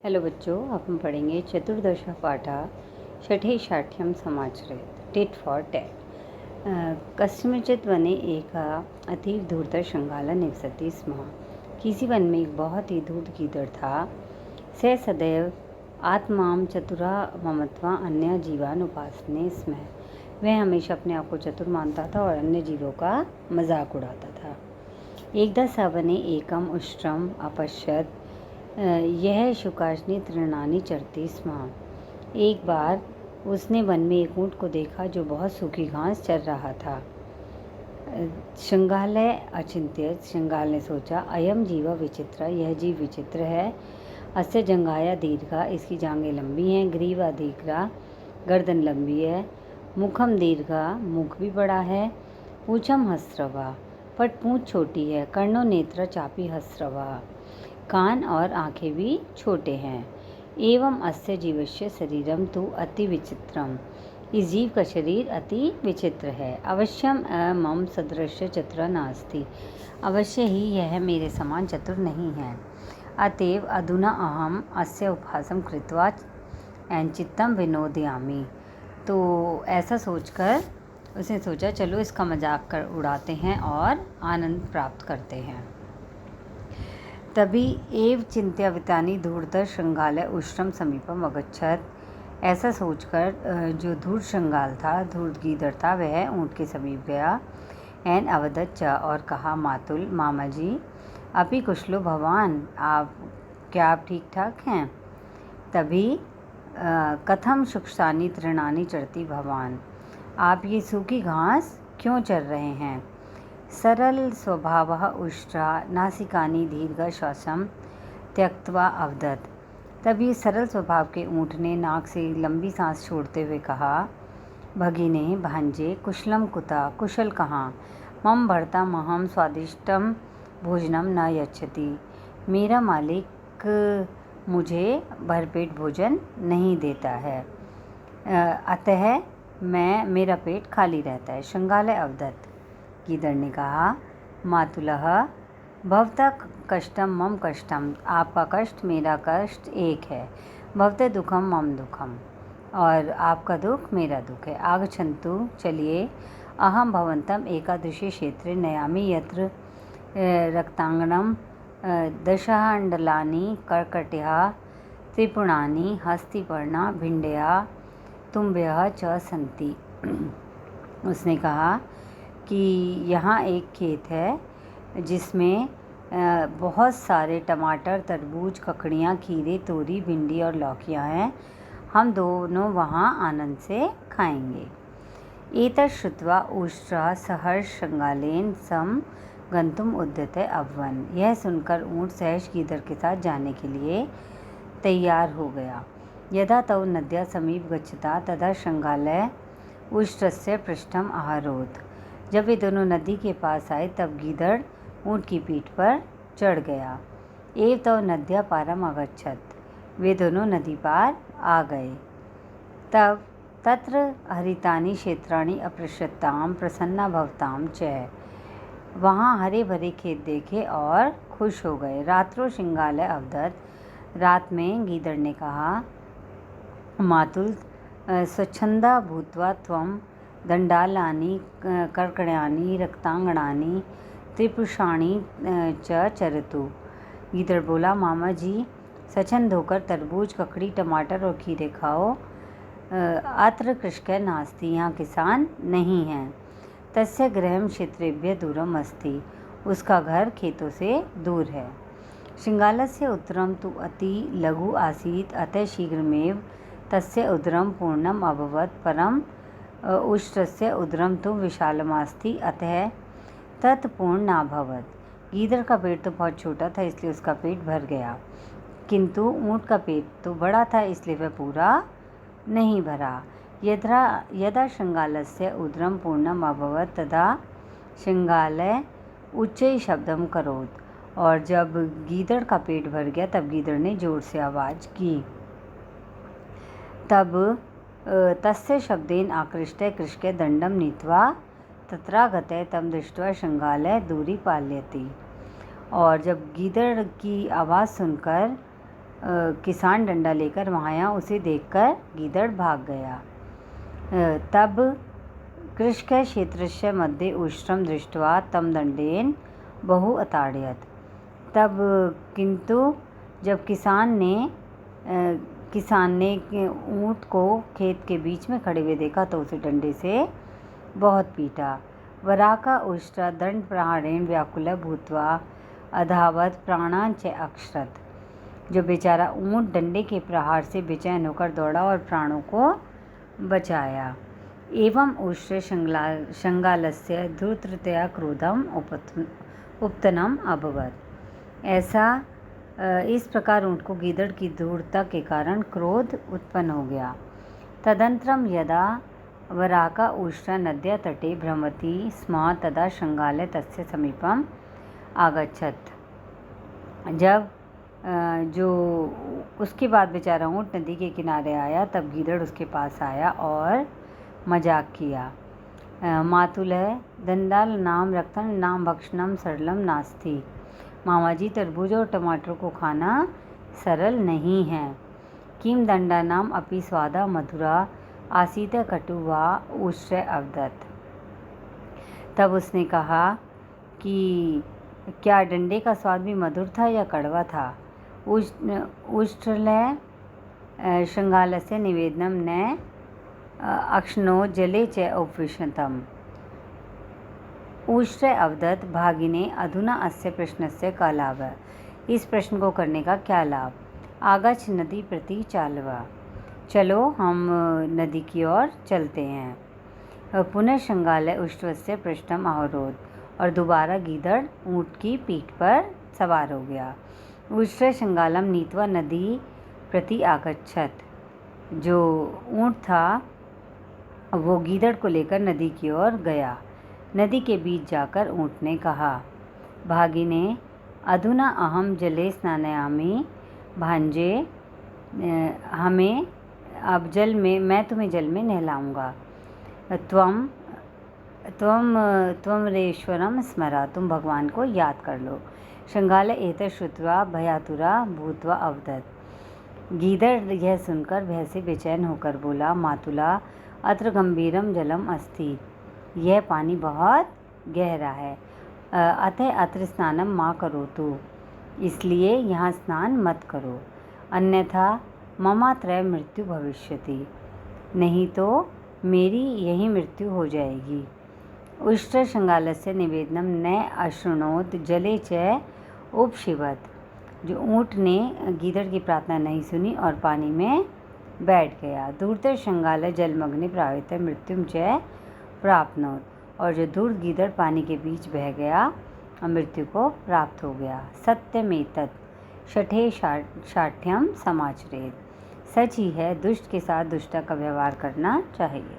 Hello बच्चों, अब हम पढ़ेंगे चतुर्दश पाठा षठे शाठ्यम समाचरेत् टिट फॉर टैट। कस्मिंश्चित् वने एकः अतीव धूर्तः शृंगालः निवसति स्म। किसी वन में एक बहुत ही धूर्त गीदड़ था। सः सदैव आत्मां चतुरा ममत्वा अन्य जीवान् उपासते स्म। वह हमेशा अपने आप को चतुर मानता था और अन्य जीवों का मजाक उड़ाता था। एकदा स वने एकम् उष्ट्रम् अपश्यत्। यह शुकाग्नि तृणानि चरति स्म। एक बार उसने वन में एक ऊँट को देखा जो बहुत सूखी घास चर रहा था। श्रृंगालय अचिंत्यत, श्रृंगाल ने सोचा, अयम जीव विचित्र, यह जीव विचित्र है। अस्य जंघाया दीर्घा, इसकी जांघें लंबी हैं। ग्रीवा दीर्घा, गर्दन लंबी है। मुखम दीर्घा, मुख भी बड़ा है। पूछम हस्रवा, पट पूँछ छोटी है। कर्णो नेत्र चापी हस्रवा, कान और आंखें भी छोटे हैं। एवं अस्य जीवस्य शरीरम तु अति विचित्रम, इस जीव का शरीर अति विचित्र है। अवश्यम मम सदृश्य चतुर नास्ति, अवश्य ही यह मेरे समान चतुर नहीं है। अतएव अधुना अहम अस्य उपहासं कृत्वा चित्तम विनोदयामि। तो ऐसा सोचकर उसने सोचा, चलो इसका मजाक कर उड़ाते हैं और आनंद प्राप्त करते हैं। तभी एव चिंत्यावितानि धूर्त श्रृंगालय उष्ट्रम समीपम अगच्छत्। ऐसा सोचकर जो धूर्त श्रृंगाल था, धूर्त गीदड़ था, वह ऊँट के समीप गया। एन अवदत् च, और कहा, मातुल, मामा जी, अपि कुशलो भवान, क्या आप ठीक ठाक हैं? तभी कथम शुष्कानि तृणानि चरति भवान, आप ये सूखी घास क्यों चर रहे हैं? सरल स्वभावः उष्ट्रा नासिकानि दीर्घ श्वासम त्यक्त्वा अवदत्। तभी सरल स्वभाव के ऊँट ने नाक से लंबी सांस छोड़ते हुए कहा, भगिने, भांजे, कुशलम कुता, कुशल कहाँ? मम भर्ता महम स्वादिष्टम भोजनम न यच्छति, मेरा मालिक मुझे भरपेट भोजन नहीं देता है, अतः मेरा पेट खाली रहता है। श्रृंगालय अवदत्, गीदड़ ने कहा, मातुलः भवतः कष्टम मम कष्टम, आपका कष्ट मेरा कष्ट एक है। भवतः दुखम मम दुखम, और आपका दुख मेरा दुख है। आगच्छन्तु, चलिए, अहम भवन्तम एकादशी क्षेत्रे नयामि, यत्र रक्तांगनम दशांडलानि कर्कट्याः त्रिपुणानि हस्तिपर्णा भिंड्या तुम्भ्यः च सन्ति। उसने कहा कि यहाँ एक खेत है जिसमें बहुत सारे टमाटर, तरबूज, ककड़ियाँ, खीरे, तोरी, भिंडी और लौकियाँ हैं। हम दोनों वहाँ आनंद से खाएंगे। एतत् श्रुत्वा उष्ट्रः सहर्ष श्रृंगालेन सम गंतुम उद्यते अभवन्। यह सुनकर ऊँट सहर्ष गीदड़ के साथ जाने के लिए तैयार हो गया। यदा तौ नद्या समीप गच्छता तदा श्रृंगालय उष्ट्रस्य पृष्ठम आरोहत्। जब वे दोनों नदी के पास आए तब गीदड़ ऊँट की पीठ पर चढ़ गया। एव तौ नद्या पारम अगच्छत्, वे दोनों नदी पार आ गए। तब तत्र हरितानि क्षेत्राणि अपृच्छताम प्रसन्ना भवताम च, वहाँ हरे भरे खेत देखे और खुश हो गए। रात्रो श्रृंगालय अवदत्, रात में गीदड़ ने कहा, मातुल, स्वच्छंदा भूत्वा त्वं दंडालानि कर्कणानि रक्तांगणानि त्रिपुषाणि च चरतु। गीदड़ बोला, मामा जी, स्वच्छंद होकर तरबूज, ककड़ी, टमाटर और खीरे खाओ। अत्र कृषकः नास्ति, यहाँ किसान नहीं हैं। तस्य गृहं क्षेत्रेभ्यः दूरम अस्ति, उसका घर खेतों से दूर है। श्रृंगालस्य उत्तरं तु अति लघु आसीत्, अतः शीघ्रमेव तस्य उदरं पूर्णम् अभवत्। परम उष्ट्रस्य उदरम तो विशालमास्ति, अतः तत् पूर्ण नाभवत्। गीदड़ का पेट तो बहुत छोटा था, इसलिए उसका पेट भर गया, किंतु ऊँट का पेट तो बड़ा था, इसलिए वह पूरा नहीं भरा। यदा श्रृंगालस्य उदरम पूर्णम अभवत् तदा श्रृंगालय उच्चै शब्दम करोत्, और जब गीदड़ का पेट भर गया तब गीदड़ ने जोर से आवाज़ की। तब तस्य शब्देन आकृष्टः कृषकः दंडं नीत्वा तत्रागतः तं दृष्ट्वा श्रृंगालय दूरी पालयति। और जब गीदड़ की आवाज़ सुनकर किसान डंडा लेकर वहाँ यहाँ उसे देखकर गीदड़ भाग गया। तब कृषकक्षेत्रस्य मध्ये उष्ट्रं दृष्ट्वा तं दंडेन बहु अताड़यत्। तब किंतु जब किसान ने ऊँट को खेत के बीच में खड़े हुए देखा तो उसे डंडे से बहुत पीटा। वराका उष्ट्रा दंड प्रहारेण व्याकुल भूत्वा अधावत प्राणान च अक्षरत। जो बेचारा ऊँट डंडे के प्रहार से बेचैन होकर दौड़ा और प्राणों को बचाया। एवं उष्ट्रे शंगालस्य धूर्ततया क्रोधम उपतनम अभवत्। ऐसा इस प्रकार ऊँट को गीदड़ की धूर्तता के कारण क्रोध उत्पन्न हो गया। तदनन्तरं यदा वराका उष्ट्रा नद्या तटे भ्रमति स्म तदा शंगालः तस्य समीपम आगच्छत्। जब जो उसके बाद बेचारा ऊँट नदी के किनारे आया तब गीदड़ उसके पास आया और मजाक किया। मातुलः दंडालनाम रक्तं नाम भक्षणं सरलम नास्ति। मामा जी, तरबूज और टमाटर को खाना सरल नहीं है। किम दंडानाम अपि स्वादा मधुरा आसीत कटुवा उष्ट्रे अवदत्। तब उसने कहा कि क्या डंडे का स्वाद भी मधुर था या कड़वा था। उष्ट्रलः शंगालस्य निवेदनम न अक्षनो जले च उपविशतम्। उष्ट्रे अवदत् भागिने अधुना अस्य प्रश्नस्य का लाभ। इस प्रश्न को करने का क्या लाभ। आगच्छ नदी प्रति चालवा। चलो हम नदी की ओर चलते हैं। पुनः शंगालः उष्ट्रस्य पृष्ठम आरोहत। और दोबारा गीदड़ ऊँट की पीठ पर सवार हो गया। उष्ट्रे शंगालम नीत्वा नदी प्रति आगच्छत। जो ऊँट था वो गीदड़ को लेकर नदी की ओर गया। नदी के बीच जाकर ऊँट ने कहा, भागिने अधुना अहम जले स्नानयामि। भांजे, हमें अब मैं तुम्हें जल में नहलाऊंगा। त्वमरेश्वरम स्मरा। तुम भगवान को याद कर लो। शंगालः एतत् श्रुत्वा भयातुरा भूत्वा अवदत्। गीदड़ यह सुनकर भय से बेचैन होकर बोला, मातुला अत्र गंभीरम जलम अस्ति। यह पानी बहुत गहरा है। अतः अत्र स्नानम मा करोतु। इसलिए यहाँ स्नान मत करो, अन्यथा ममात्रय मृत्यु भविष्यति। नहीं तो मेरी यही मृत्यु हो जाएगी। उष्ट्र शंगालस्य निवेदनम न अशृणोत जले च उपशिवत। जो ऊँट ने गीदड़ की प्रार्थना नहीं सुनी और पानी में बैठ गया। धूर्त शंगाल जलमग्ने प्रावित मृत्युम च प्राप्नोत। और जो धूर्त गीदड़ पानी के बीच बह गया और मृत्यु को प्राप्त हो गया। सत्यमेतत् शठे शाठ्यम समाचरेत। सच ही है, दुष्ट के साथ दुष्टता का व्यवहार करना चाहिए।